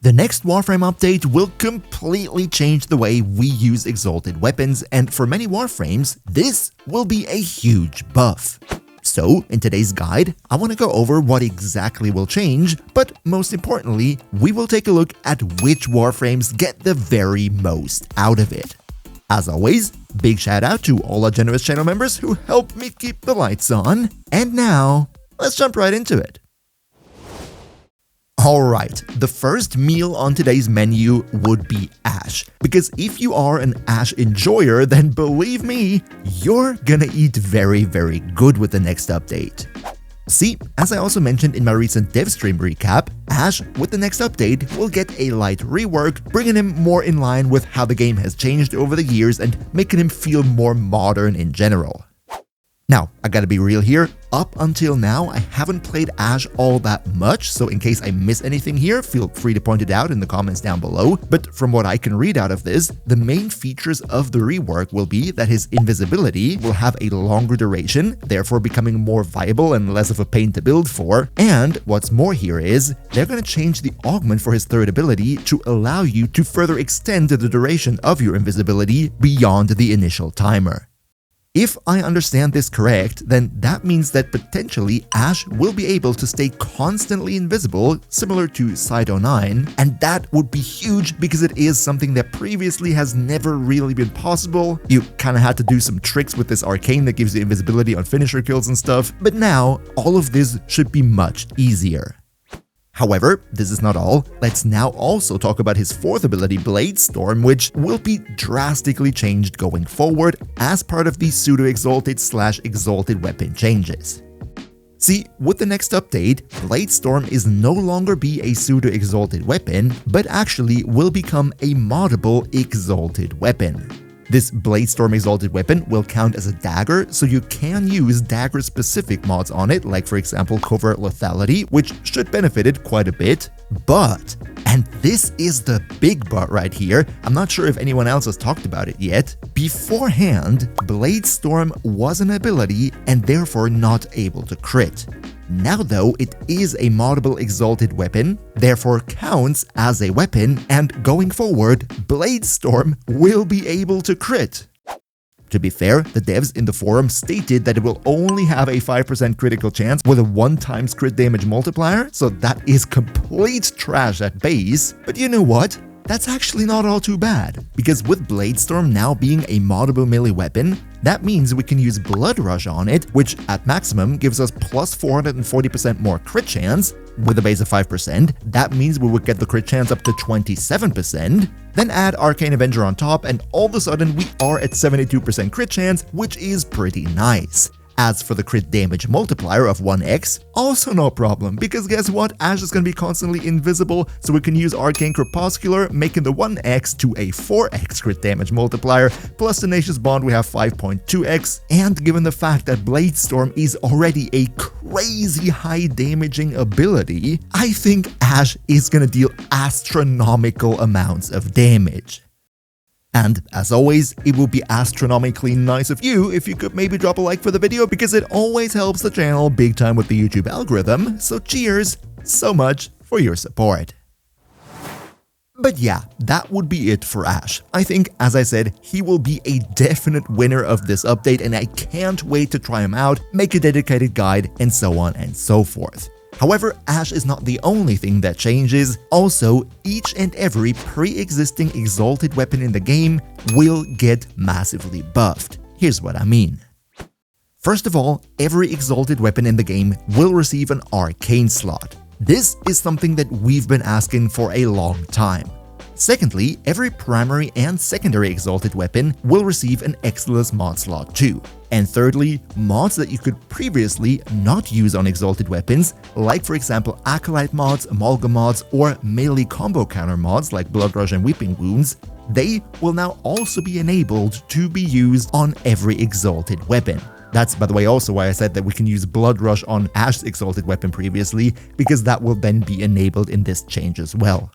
The next Warframe update will completely change the way we use Exalted Weapons, and for many Warframes, this will be a huge buff. So, in today's guide, I want to go over what exactly will change, but most importantly, we will take a look at which Warframes get the very most out of it. As always, big shout out to all our generous channel members who help me keep the lights on, and now, let's jump right into it. Alright, the first meal on today's menu would be Ash, because if you are an Ash enjoyer, then believe me, you're gonna eat very good with the next update. See, as I also mentioned in my recent dev stream recap, Ash with the next update will get a light rework, bringing him more in line with how the game has changed over the years and making him feel more modern in general. Now, I gotta be real here, up until now I haven't played Ash all that much, so in case I miss anything here, feel free to point it out in the comments down below, but from what I can read out of this, the main features of the rework will be that his invisibility will have a longer duration, therefore becoming more viable and less of a pain to build for, and what's more here is, they're gonna change the augment for his third ability to allow you to further extend the duration of your invisibility beyond the initial timer. If I understand this correct, then that means that potentially Ash will be able to stay constantly invisible, similar to Side 09, and that would be huge because it is something that previously has never really been possible. You kinda had to do some tricks with this arcane that gives you invisibility on finisher kills and stuff, but now all of this should be much easier. However, this is not all. Let's now also talk about his fourth ability, Blade Storm, which will be drastically changed going forward as part of the Pseudo Exalted/Exalted Weapon changes. See, with the next update, Blade Storm is no longer be a Pseudo Exalted Weapon, but actually will become a moddable Exalted Weapon. This Blade Storm Exalted Weapon will count as a dagger, so you can use dagger-specific mods on it, like for example Covert Lethality, which should benefit it quite a bit. But, and this is the big but right here, I'm not sure if anyone else has talked about it yet, beforehand, Blade Storm was an ability and therefore not able to crit. Now though, it is a moddable Exalted Weapon, therefore counts as a weapon, and going forward, Blade Storm will be able to crit. To be fair, the devs in the forum stated that it will only have a 5% critical chance with a 1x crit damage multiplier, so that is complete trash at base, but you know what? That's actually not all too bad, because with Blade Storm now being a moddable melee weapon, that means we can use Blood Rush on it, which at maximum gives us plus 440% more crit chance. With a base of 5%, that means we would get the crit chance up to 27%. Then add Arcane Avenger on top, and all of a sudden we are at 72% crit chance, which is pretty nice. As for the crit damage multiplier of 1x, also no problem, because guess what? Ash is going to be constantly invisible, so we can use Arcane Crepuscular, making the 1x to a 4x crit damage multiplier, plus Tenacious Bond we have 5.2x, and given the fact that Blade Storm is already a crazy high damaging ability, I think Ash is going to deal astronomical amounts of damage. And as always, it would be astronomically nice of you if you could maybe drop a like for the video, because it always helps the channel big time with the YouTube algorithm, so cheers so much for your support. But yeah, that would be it for Ash. I think, as I said, he will be a definite winner of this update, and I can't wait to try him out, make a dedicated guide, and so on and so forth. However, Ash is not the only thing that changes. Also, each and every pre-existing Exalted Weapon in the game will get massively buffed. Here's what I mean. First of all, every Exalted Weapon in the game will receive an Arcane slot. This is something that we've been asking for a long time. Secondly, every primary and secondary Exalted Weapon will receive an Exilus mod slot too. And thirdly, mods that you could previously not use on Exalted Weapons, like for example Acolyte mods, Amalgam mods, or melee combo counter mods like Blood Rush and Weeping Wounds, they will now also be enabled to be used on every Exalted Weapon. That's, by the way, also why I said that we can use Blood Rush on Ash's Exalted Weapon previously, because that will then be enabled in this change as well.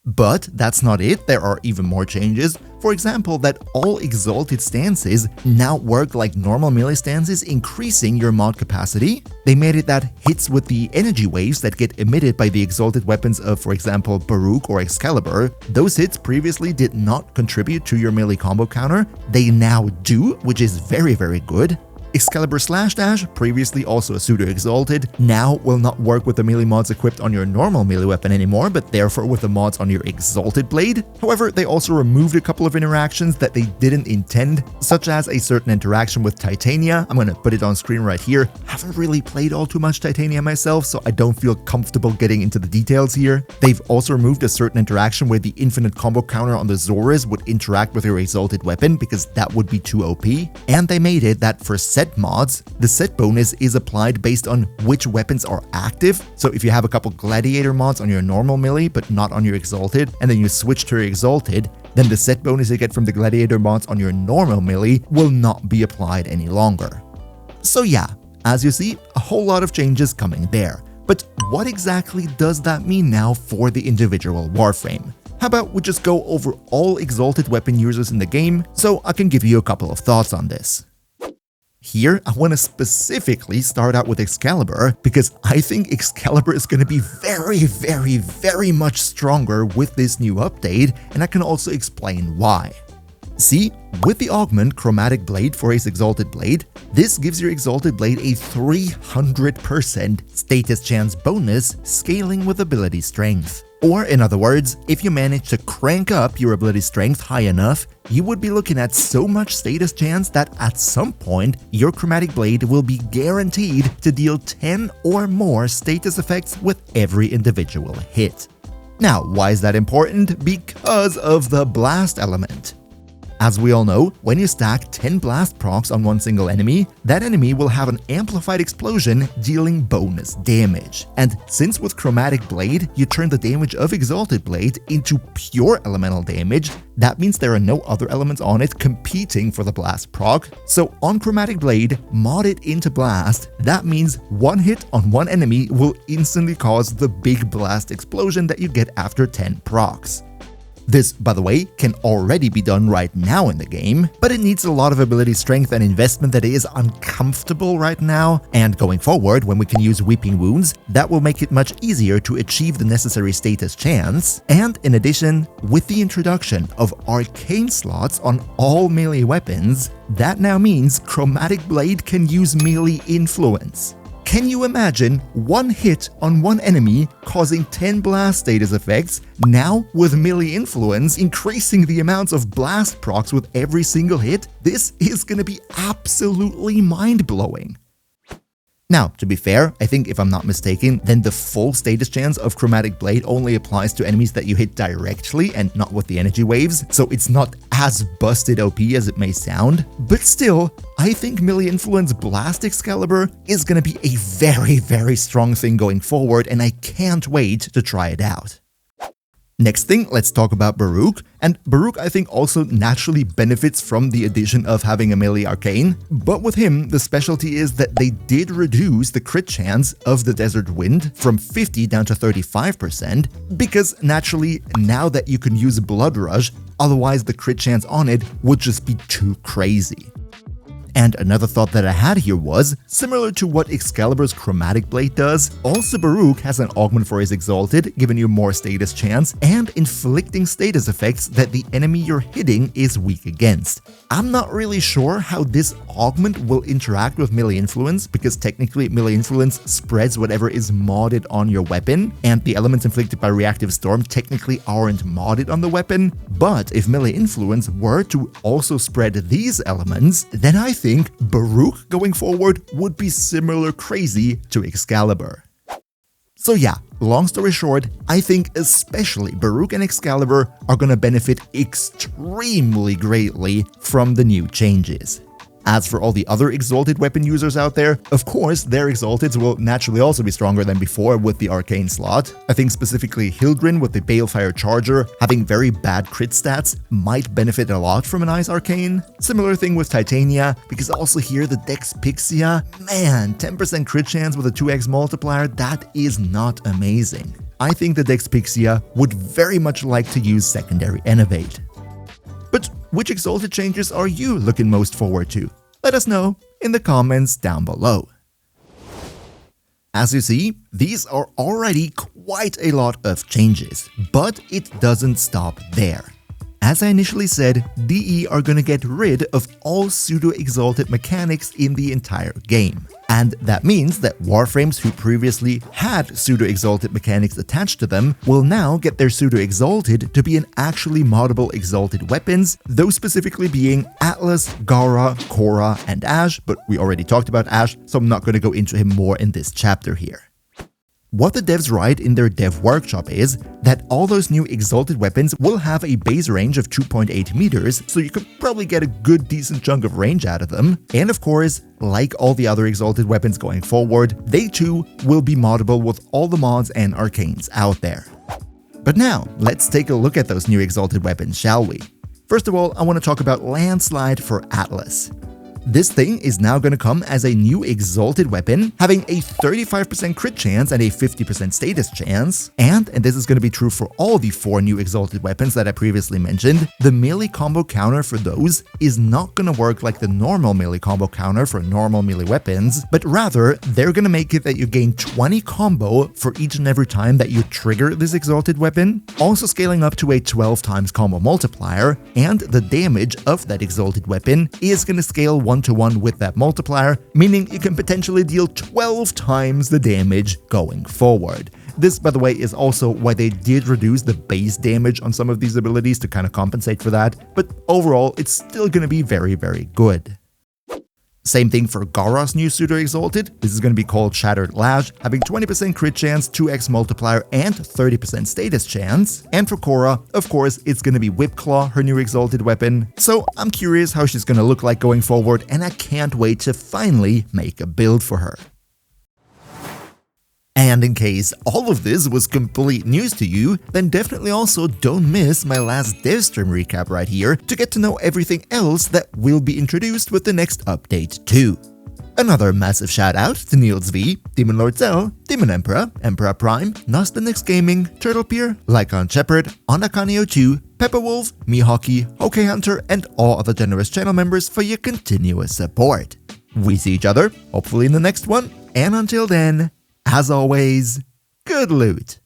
But that's not it, there are even more changes. For example, that all exalted stances now work like normal melee stances, increasing your mod capacity. They made it that hits with the energy waves that get emitted by the exalted weapons of, for example, Baruch or Excalibur, those hits previously did not contribute to your melee combo counter. They now do, which is very, very good. Excalibur Slash Dash, previously also a Pseudo Exalted, now will not work with the melee mods equipped on your normal melee weapon anymore, but therefore with the mods on your Exalted Blade. However, they also removed a couple of interactions that they didn't intend, such as a certain interaction with Titania. I'm gonna put it on screen right here. Haven't really played all too much Titania myself, so I don't feel comfortable getting into the details here. They've also removed a certain interaction where the infinite combo counter on the Zoras would interact with your Exalted weapon, because that would be too OP. And they made it that for set mods, the set bonus is applied based on which weapons are active. So if you have a couple gladiator mods on your normal melee but not on your exalted, and then you switch to your exalted, then the set bonus you get from the gladiator mods on your normal melee will not be applied any longer. So yeah, as you see, a whole lot of changes coming there. But what exactly does that mean now for the individual Warframe? How about we just go over all exalted weapon users in the game, so I can give you a couple of thoughts on this. Here, I want to specifically start out with Excalibur, because I think Excalibur is going to be very much stronger with this new update, and I can also explain why. See, with the augment Chromatic Blade for his Exalted Blade, this gives your Exalted Blade a 300% status chance bonus, scaling with ability strength. Or in other words, if you manage to crank up your ability strength high enough, you would be looking at so much status chance that at some point, your Chromatic Blade will be guaranteed to deal 10 or more status effects with every individual hit. Now, why is that important? Because of the blast element. As we all know, when you stack 10 blast procs on one single enemy, that enemy will have an amplified explosion dealing bonus damage. And since with Chromatic Blade, you turn the damage of Exalted Blade into pure elemental damage, that means there are no other elements on it competing for the blast proc. So on Chromatic Blade, mod it into blast, that means one hit on one enemy will instantly cause the big blast explosion that you get after 10 procs. This, by the way, can already be done right now in the game, but it needs a lot of ability strength and investment that is uncomfortable right now, and going forward, when we can use Weeping Wounds, that will make it much easier to achieve the necessary status chance. And in addition, with the introduction of arcane slots on all melee weapons, that now means Chromatic Blade can use melee influence. Can you imagine one hit on one enemy causing 10 blast status effects, now with melee influence increasing the amounts of blast procs with every single hit? This is gonna be absolutely mind-blowing. Now, to be fair, I think if I'm not mistaken, then the full status chance of Chromatic Blade only applies to enemies that you hit directly and not with the energy waves, so it's not as busted OP as it may sound. But still, I think melee influence Blast Excalibur is gonna be a very strong thing going forward, and I can't wait to try it out. Next thing, let's talk about Baruch. And Baruch, I think, also naturally benefits from the addition of having a melee arcane. But with him, the specialty is that they did reduce the crit chance of the Desert Wind from 50 down to 35%, because naturally, now that you can use Blood Rush, otherwise the crit chance on it would just be too crazy. And another thought that I had here was, similar to what Excalibur's Chromatic Blade does, also Baruch has an augment for his Exalted, giving you more status chance, and inflicting status effects that the enemy you're hitting is weak against. I'm not really sure how this augment will interact with melee influence, because technically melee influence spreads whatever is modded on your weapon, and the elements inflicted by Reactive Storm technically aren't modded on the weapon. But if melee influence were to also spread these elements, then I think Baruch going forward would be similar crazy to Excalibur. So yeah, long story short, I think especially Baruch and Excalibur are gonna benefit extremely greatly from the new changes. As for all the other Exalted weapon users out there, of course, their Exalteds will naturally also be stronger than before with the Arcane slot. I think specifically Hildrin with the Balefire Charger having very bad crit stats might benefit a lot from an Ice Arcane. Similar thing with Titania, because also here the Dex Pixia, man, 10% crit chance with a 2x multiplier, that is not amazing. I think the Dexpixia would very much like to use secondary Innovate. But which Exalted changes are you looking most forward to? Let us know in the comments down below. As you see, these are already quite a lot of changes, but it doesn't stop there. As I initially said, DE are gonna get rid of all Pseudo Exalted mechanics in the entire game. And that means that Warframes who previously had Pseudo Exalted mechanics attached to them will now get their Pseudo Exalted to be an actually moddable Exalted weapons, those specifically being Atlas, Gara, Korra, and Ash, but we already talked about Ash, so I'm not gonna go into him more in this chapter here. What the devs write in their dev workshop is that all those new Exalted weapons will have a base range of 2.8 meters, so you could probably get a good decent chunk of range out of them. And of course, like all the other Exalted weapons going forward, they too will be moddable with all the mods and arcanes out there. But now, let's take a look at those new Exalted weapons, shall we? First of all, I want to talk about Landslide for Atlas. This thing is now going to come as a new Exalted weapon, having a 35% crit chance and a 50% status chance, and this is going to be true for all the 4 new Exalted weapons that I previously mentioned, the melee combo counter for those is not going to work like the normal melee combo counter for normal melee weapons, but rather they're going to make it that you gain 20 combo for each and every time that you trigger this Exalted weapon, also scaling up to a 12 times combo multiplier, and the damage of that Exalted weapon is going to scale 1-to-1 with that multiplier, meaning you can potentially deal 12 times the damage going forward. This, by the way, is also why they did reduce the base damage on some of these abilities to kind of compensate for that, but overall, it's still going to be very, very good. Same thing for Gara's new Pseudo Exalted. This is going to be called Shattered Lash, having 20% crit chance, 2x multiplier, and 30% status chance. And for Korra, of course, it's going to be Whip Claw, her new Exalted weapon. So I'm curious how she's going to look like going forward, and I can't wait to finally make a build for her. And in case all of this was complete news to you, then definitely also don't miss my last dev stream recap right here to get to know everything else that will be introduced with the next update too. Another massive shout out to Niels V, Demon Lord Zell, Demon Emperor, Emperor Prime, Nostanix Gaming, Turtlepeer, Lycon Shepherd, Anakaneo2, Pepperwolf, Mihawky, OK Hunter, and all other generous channel members for your continuous support. We see each other, hopefully in the next one, and until then, as always, good loot!